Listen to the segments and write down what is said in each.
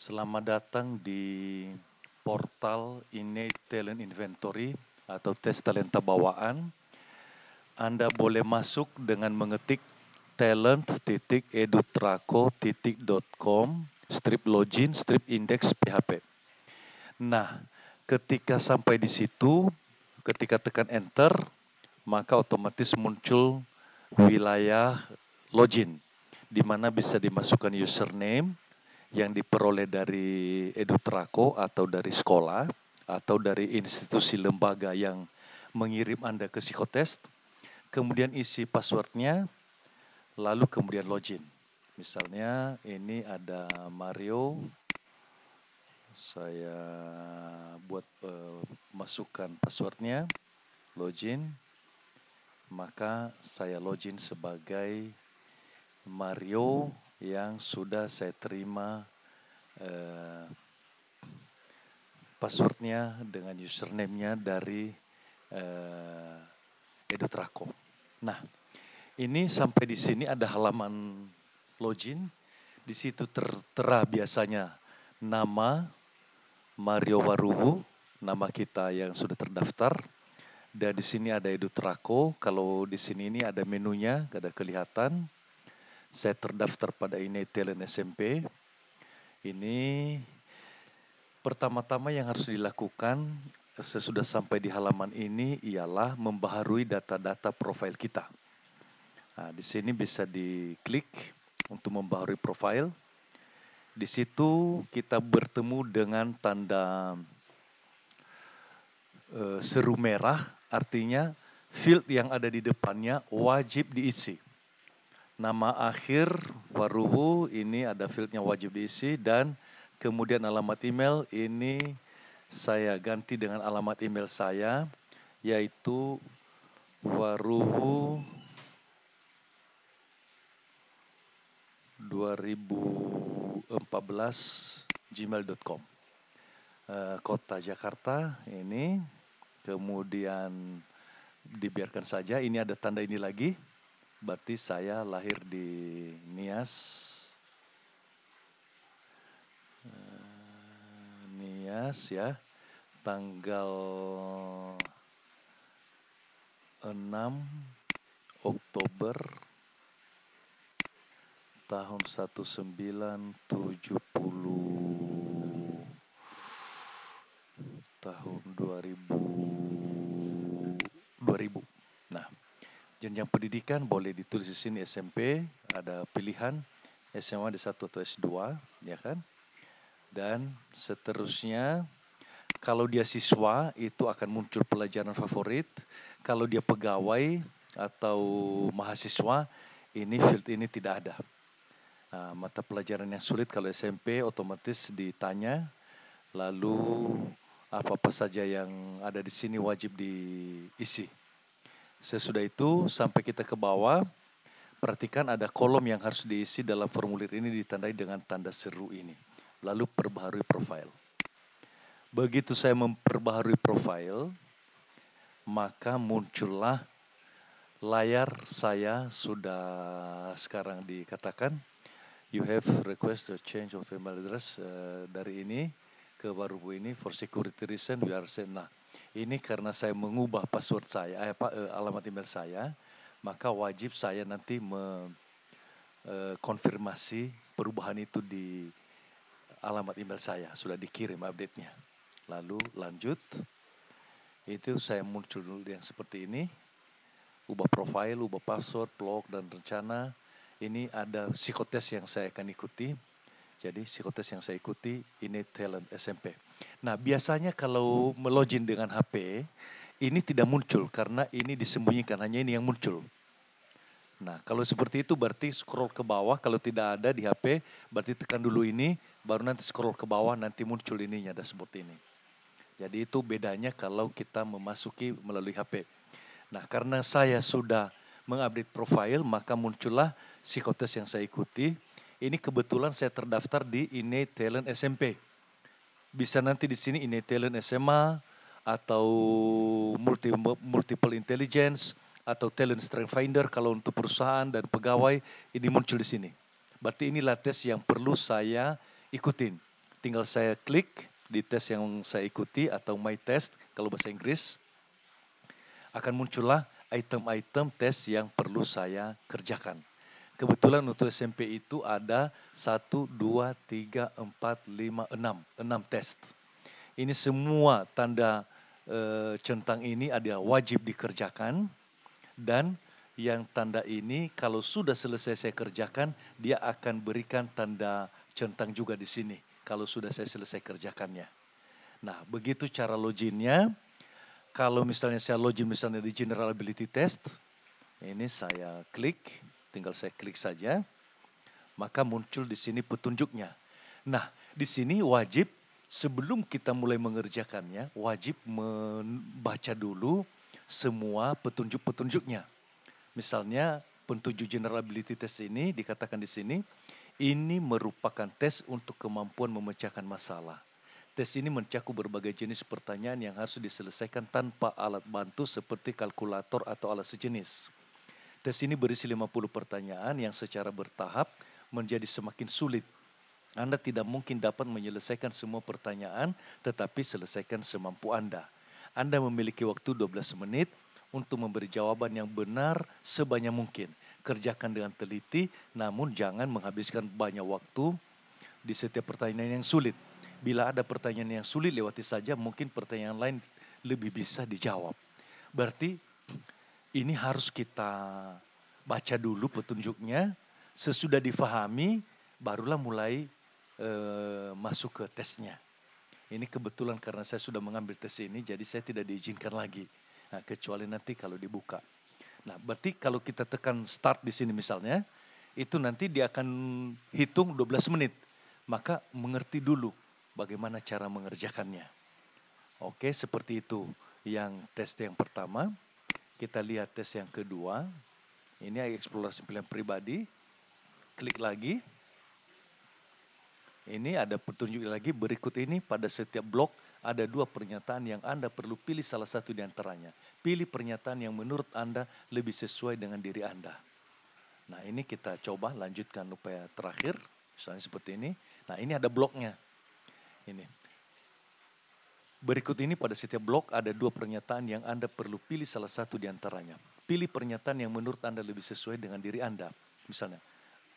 Selamat datang di portal Innate Talent Inventory atau tes talenta bawaan. Anda boleh masuk dengan mengetik talent.edutraco.com strip login strip index PHP. Nah, ketika sampai di situ, ketika tekan enter, maka otomatis muncul wilayah login, di mana bisa dimasukkan username yang diperoleh dari Edutraco atau dari sekolah atau dari institusi lembaga yang mengirim Anda ke psikotest, kemudian isi passwordnya, lalu kemudian login. Misalnya ini ada Mario, saya buat masukkan passwordnya, login, maka saya login sebagai Mario yang sudah saya terima passwordnya dengan username-nya dari Edutraco. Nah, ini sampai di sini ada halaman login. Di situ tertera biasanya nama Mario Warubu, nama kita yang sudah terdaftar. Dan di sini ada Edutraco. Kalau di sini ini ada menunya, ada kelihatan. Saya terdaftar pada Innate Talent SMP. Ini pertama-tama yang harus dilakukan sesudah sampai di halaman ini ialah membaharui data-data profil kita. Nah, di sini bisa diklik untuk membaharui profil. Di situ kita bertemu dengan tanda seru merah, artinya field yang ada di depannya wajib diisi. Nama akhir Waruhu ini ada fieldnya wajib diisi, dan kemudian alamat email ini saya ganti dengan alamat email saya, yaitu waruhu 2014 gmail.com. Kota Jakarta ini, kemudian dibiarkan saja. Ini ada tanda ini lagi, berarti saya lahir di Nias. Nias ya, tanggal 6 Oktober tahun 1970, tahun 2000. Nah, jenjang pendidikan boleh ditulis di sini SMP, ada pilihan SMA D1 atau S2, ya kan? Dan seterusnya, kalau dia siswa itu akan muncul pelajaran favorit. Kalau dia pegawai atau mahasiswa, ini field ini tidak ada. Nah, mata pelajaran yang sulit kalau SMP otomatis ditanya, lalu apa-apa saja yang ada di sini wajib diisi. Sesudah itu sampai kita ke bawah, perhatikan ada kolom yang harus diisi dalam formulir ini ditandai dengan tanda seru ini. Lalu perbaharui profil. Begitu saya memperbaharui profil, maka muncullah layar saya sudah sekarang dikatakan you have request a change of email address dari ini ke Warubu ini for security reason we are saying. Nah, ini karena saya mengubah password saya, alamat email saya, maka wajib saya nanti konfirmasi perubahan itu di alamat email saya, sudah dikirim update-nya. Lalu lanjut, itu saya muncul dulu yang seperti ini, ubah profil, ubah password, blog, dan rencana. Ini ada psikotes yang saya akan ikuti. Jadi psikotes yang saya ikuti ini Talent SMP. Nah, biasanya kalau melogin dengan HP, ini tidak muncul karena ini disembunyikan, hanya ini yang muncul. Nah, kalau seperti itu berarti scroll ke bawah, kalau tidak ada di HP, berarti tekan dulu ini, baru nanti scroll ke bawah, nanti muncul ininya, ada seperti ini. Jadi itu bedanya kalau kita memasuki melalui HP. Nah, karena saya sudah mengupdate profil, maka muncullah psikotes yang saya ikuti. Ini kebetulan saya terdaftar di Innate Talent SMP. Bisa nanti di sini Innate Talent SMA, atau multiple intelligence, atau talent strength finder kalau untuk perusahaan dan pegawai, ini muncul di sini. Berarti inilah tes yang perlu saya ikutin. tinggal saya klik di tes yang saya ikuti atau my test kalau bahasa Inggris, akan muncullah item-item tes yang perlu saya kerjakan. Kebetulan untuk SMP itu ada 1, 2, 3, 4, 5, 6 tes. Ini semua tanda centang ini ada wajib dikerjakan, dan yang tanda ini kalau sudah selesai saya kerjakan, dia akan berikan tanda centang juga di sini kalau sudah saya selesai kerjakannya. Nah, begitu cara loginnya. Kalau misalnya saya login misalnya di General Ability Test, ini saya klik, tinggal saya klik saja, maka muncul di sini petunjuknya. Nah, di sini wajib sebelum kita mulai mengerjakannya, wajib membaca dulu semua petunjuk-petunjuknya. Misalnya petunjuk General Ability Test ini dikatakan di sini, ini merupakan tes untuk kemampuan memecahkan masalah. Tes ini mencakup berbagai jenis pertanyaan yang harus diselesaikan tanpa alat bantu seperti kalkulator atau alat sejenis. Tes ini berisi 50 pertanyaan yang secara bertahap menjadi semakin sulit. Anda tidak mungkin dapat menyelesaikan semua pertanyaan, tetapi selesaikan semampu Anda. Anda memiliki waktu 12 menit untuk memberi jawaban yang benar sebanyak mungkin. Kerjakan dengan teliti, namun jangan menghabiskan banyak waktu di setiap pertanyaan yang sulit. Bila ada pertanyaan yang sulit, lewati saja, mungkin pertanyaan lain lebih bisa dijawab. Berarti ini harus kita baca dulu petunjuknya, sesudah difahami, barulah mulai masuk ke tesnya. Ini kebetulan karena saya sudah mengambil tes ini, jadi saya tidak diizinkan lagi. Nah, kecuali nanti kalau dibuka. Nah, berarti kalau kita tekan start di sini misalnya, itu nanti dia akan hitung 12 menit. Maka mengerti dulu bagaimana cara mengerjakannya. Oke, seperti itu yang tes yang pertama. Kita lihat tes yang kedua. Ini eksplorasi pilihan pribadi. Klik lagi. Ini ada petunjuk lagi, berikut ini pada setiap blok ada 2 pernyataan yang Anda perlu pilih salah satu di antaranya. Pilih pernyataan yang menurut Anda lebih sesuai dengan diri Anda. Nah, ini kita coba lanjutkan upaya terakhir, misalnya seperti ini. Nah, ini ada bloknya. Ini. Berikut ini pada setiap blok ada 2 pernyataan yang Anda perlu pilih salah satu di antaranya. Pilih pernyataan yang menurut Anda lebih sesuai dengan diri Anda. Misalnya,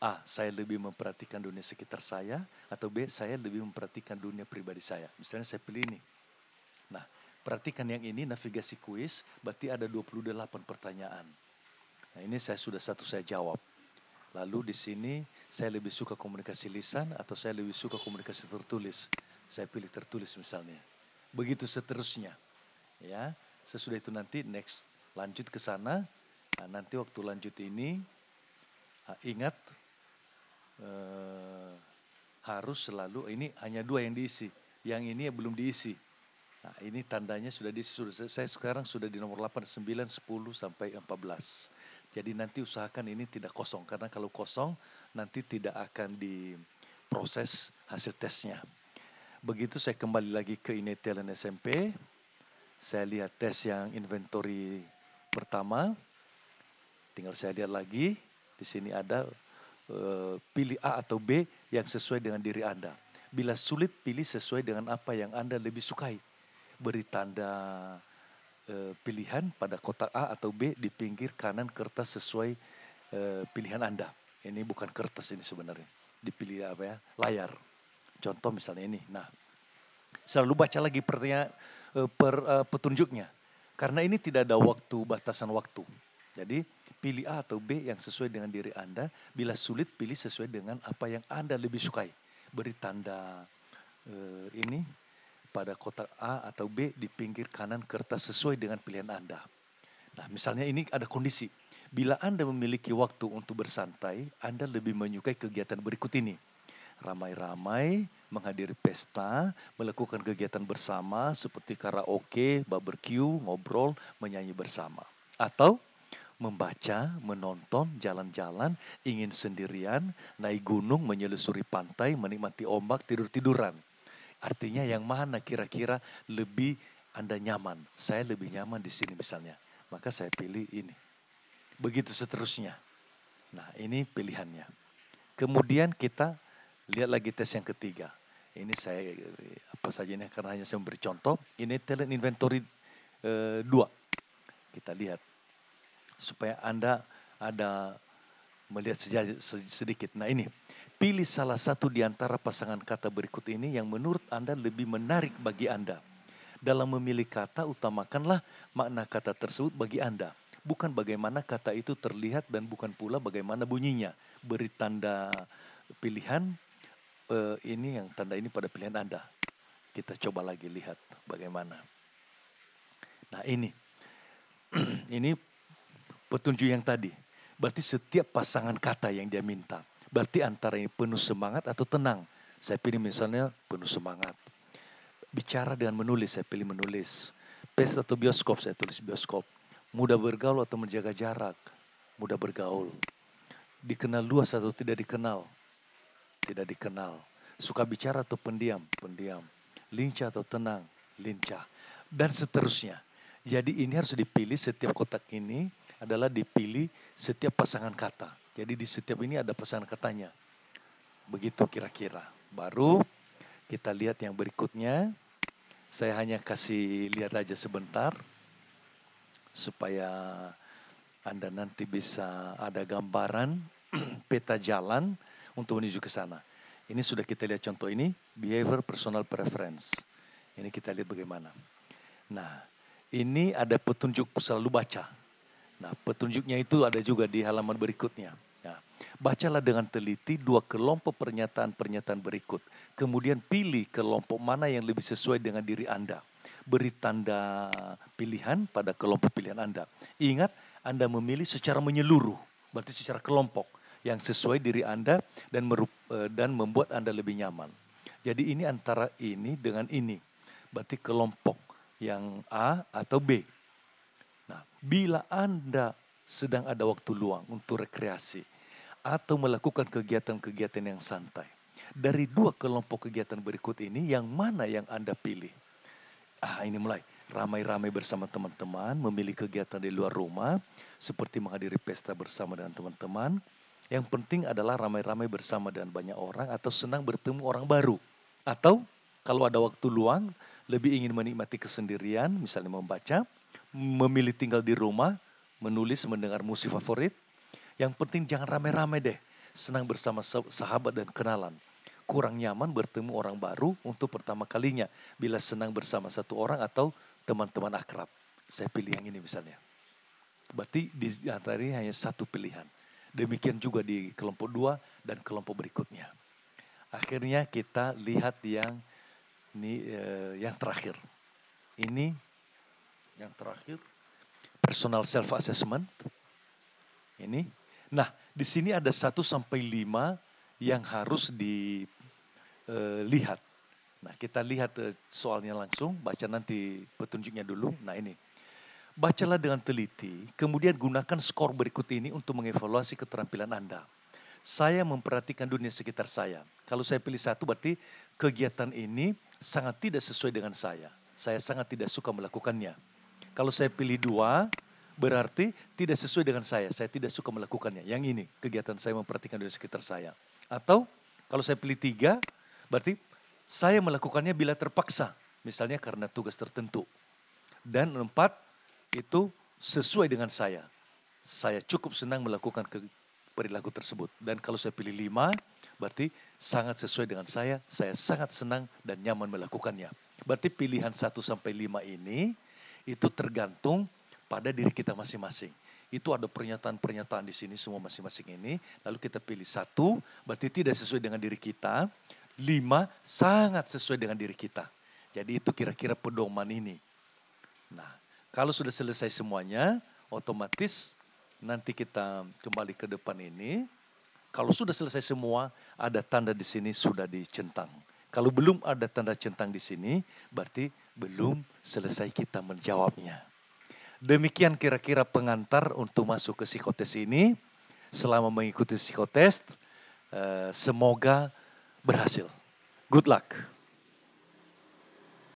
A, saya lebih memperhatikan dunia sekitar saya, atau B, saya lebih memperhatikan dunia pribadi saya. Misalnya saya pilih ini. Nah, perhatikan yang ini navigasi kuis, berarti ada 28 pertanyaan. Nah, ini sudah satu saya jawab. Lalu di sini saya lebih suka komunikasi lisan atau saya lebih suka komunikasi tertulis. Saya pilih tertulis misalnya. Begitu seterusnya. Ya, sesudah itu nanti next lanjut ke sana. Nah, nanti waktu lanjut ini ingat harus selalu, ini hanya 2 yang diisi, yang ini belum diisi. Nah, ini tandanya sudah diisi, saya sekarang sudah di nomor 8, 9, 10 sampai 14. Jadi nanti usahakan ini tidak kosong, karena kalau kosong nanti tidak akan diproses hasil tesnya. Begitu saya kembali lagi ke Inetelen SMP, saya lihat tes yang inventory pertama, tinggal saya lihat lagi, di sini ada pilih A atau B yang sesuai dengan diri Anda. Bila sulit, pilih sesuai dengan apa yang Anda lebih sukai. Beri tanda pilihan pada kotak A atau B di pinggir kanan kertas sesuai pilihan Anda. Ini bukan kertas ini sebenarnya. Dipilih apa ya? Layar. Contoh misalnya ini. Nah, selalu baca lagi petunjuknya. Karena ini tidak ada batasan waktu. Jadi pilih A atau B yang sesuai dengan diri Anda. Bila sulit, pilih sesuai dengan apa yang Anda lebih sukai. Beri tanda ini pada kotak A atau B di pinggir kanan kertas sesuai dengan pilihan Anda. Nah, misalnya ini ada kondisi. Bila Anda memiliki waktu untuk bersantai, Anda lebih menyukai kegiatan berikut ini. Ramai-ramai, menghadiri pesta, melakukan kegiatan bersama seperti karaoke, barbecue, ngobrol, menyanyi bersama. Atau membaca, menonton, jalan-jalan, ingin sendirian, naik gunung, menyelusuri pantai, menikmati ombak, tidur-tiduran. Artinya yang mana kira-kira lebih Anda nyaman? Saya lebih nyaman di sini misalnya. Maka saya pilih ini. Begitu seterusnya. Nah, ini pilihannya. Kemudian kita lihat lagi tes yang ketiga. Ini saya apa saja ini karena hanya saya memberi contoh. Ini talent inventory 2. Kita lihat supaya Anda ada melihat sedikit. Nah ini, pilih salah satu di antara pasangan kata berikut ini yang menurut Anda lebih menarik bagi Anda. Dalam memilih kata, utamakanlah makna kata tersebut bagi Anda. Bukan bagaimana kata itu terlihat dan bukan pula bagaimana bunyinya. Beri tanda pilihan, ini yang tanda ini pada pilihan Anda. Kita coba lagi lihat bagaimana. Nah ini, ini petunjuk yang tadi. Berarti setiap pasangan kata yang dia minta. Berarti antara ini penuh semangat atau tenang. Saya pilih misalnya penuh semangat. Bicara dengan menulis, saya pilih menulis. Pesta atau bioskop, saya tulis bioskop. Mudah bergaul atau menjaga jarak. Mudah bergaul. Dikenal luas atau tidak dikenal. Tidak dikenal. Suka bicara atau pendiam. Pendiam. Lincah atau tenang. Lincah. Dan seterusnya. Jadi ini harus dipilih setiap kotak ini adalah dipilih setiap pasangan kata. Jadi di setiap ini ada pasangan katanya. Begitu kira-kira. Baru kita lihat yang berikutnya. Saya hanya kasih lihat aja sebentar. Supaya Anda nanti bisa ada gambaran peta jalan untuk menuju ke sana. Ini sudah kita lihat contoh ini. Behavior personal preference. Ini kita lihat bagaimana. Nah, ini ada petunjuk selalu baca. Nah, petunjuknya itu ada juga di halaman berikutnya. Ya. Bacalah dengan teliti 2 kelompok pernyataan-pernyataan berikut. Kemudian pilih kelompok mana yang lebih sesuai dengan diri Anda. Beri tanda pilihan pada kelompok pilihan Anda. Ingat, Anda memilih secara menyeluruh, berarti secara kelompok yang sesuai diri Anda dan membuat Anda lebih nyaman. Jadi ini antara ini dengan ini. Berarti kelompok yang A atau B. Nah, bila Anda sedang ada waktu luang untuk rekreasi atau melakukan kegiatan-kegiatan yang santai, dari 2 kelompok kegiatan berikut ini, yang mana yang Anda pilih? Ini mulai. Ramai-ramai bersama teman-teman, memilih kegiatan di luar rumah, seperti menghadiri pesta bersama dengan teman-teman. Yang penting adalah ramai-ramai bersama dengan banyak orang atau senang bertemu orang baru. Atau kalau ada waktu luang, lebih ingin menikmati kesendirian, misalnya membaca, memilih tinggal di rumah, menulis, mendengar musik favorit. Yang penting jangan ramai-ramai deh, senang bersama sahabat dan kenalan. Kurang nyaman bertemu orang baru untuk pertama kalinya bila senang bersama satu orang atau teman-teman akrab. Saya pilih yang ini misalnya. Berarti di antara ini hanya satu pilihan. Demikian juga di kelompok 2 dan kelompok berikutnya. Akhirnya kita lihat yang yang terakhir. Ini yang terakhir, personal self assessment. Ini. Nah, di sini ada 1 sampai 5 yang harus dilihat. Nah, kita lihat soalnya langsung, baca nanti petunjuknya dulu. Nah, ini. Bacalah dengan teliti, kemudian gunakan skor berikut ini untuk mengevaluasi keterampilan Anda. Saya memperhatikan dunia sekitar saya. Kalau saya pilih 1, berarti kegiatan ini sangat tidak sesuai dengan saya. Saya sangat tidak suka melakukannya. Kalau saya pilih 2, berarti tidak sesuai dengan saya. Saya tidak suka melakukannya. Yang ini, kegiatan saya memperhatikan dunia sekitar saya. Atau kalau saya pilih 3, berarti saya melakukannya bila terpaksa. Misalnya karena tugas tertentu. Dan 4, itu sesuai dengan saya. Saya cukup senang melakukan perilaku tersebut. Dan kalau saya pilih 5, berarti sangat sesuai dengan saya sangat senang dan nyaman melakukannya. Berarti pilihan 1 sampai 5 ini, itu tergantung pada diri kita masing-masing. Itu ada pernyataan-pernyataan di sini semua masing-masing ini. Lalu kita pilih 1, berarti tidak sesuai dengan diri kita. 5, sangat sesuai dengan diri kita. Jadi itu kira-kira pedoman ini. Nah, kalau sudah selesai semuanya, otomatis nanti kita kembali ke depan ini. Kalau sudah selesai semua, ada tanda di sini sudah dicentang. Kalau belum ada tanda centang di sini, berarti belum selesai kita menjawabnya. Demikian kira-kira pengantar untuk masuk ke psikotes ini. Selama mengikuti psikotes, semoga berhasil. Good luck.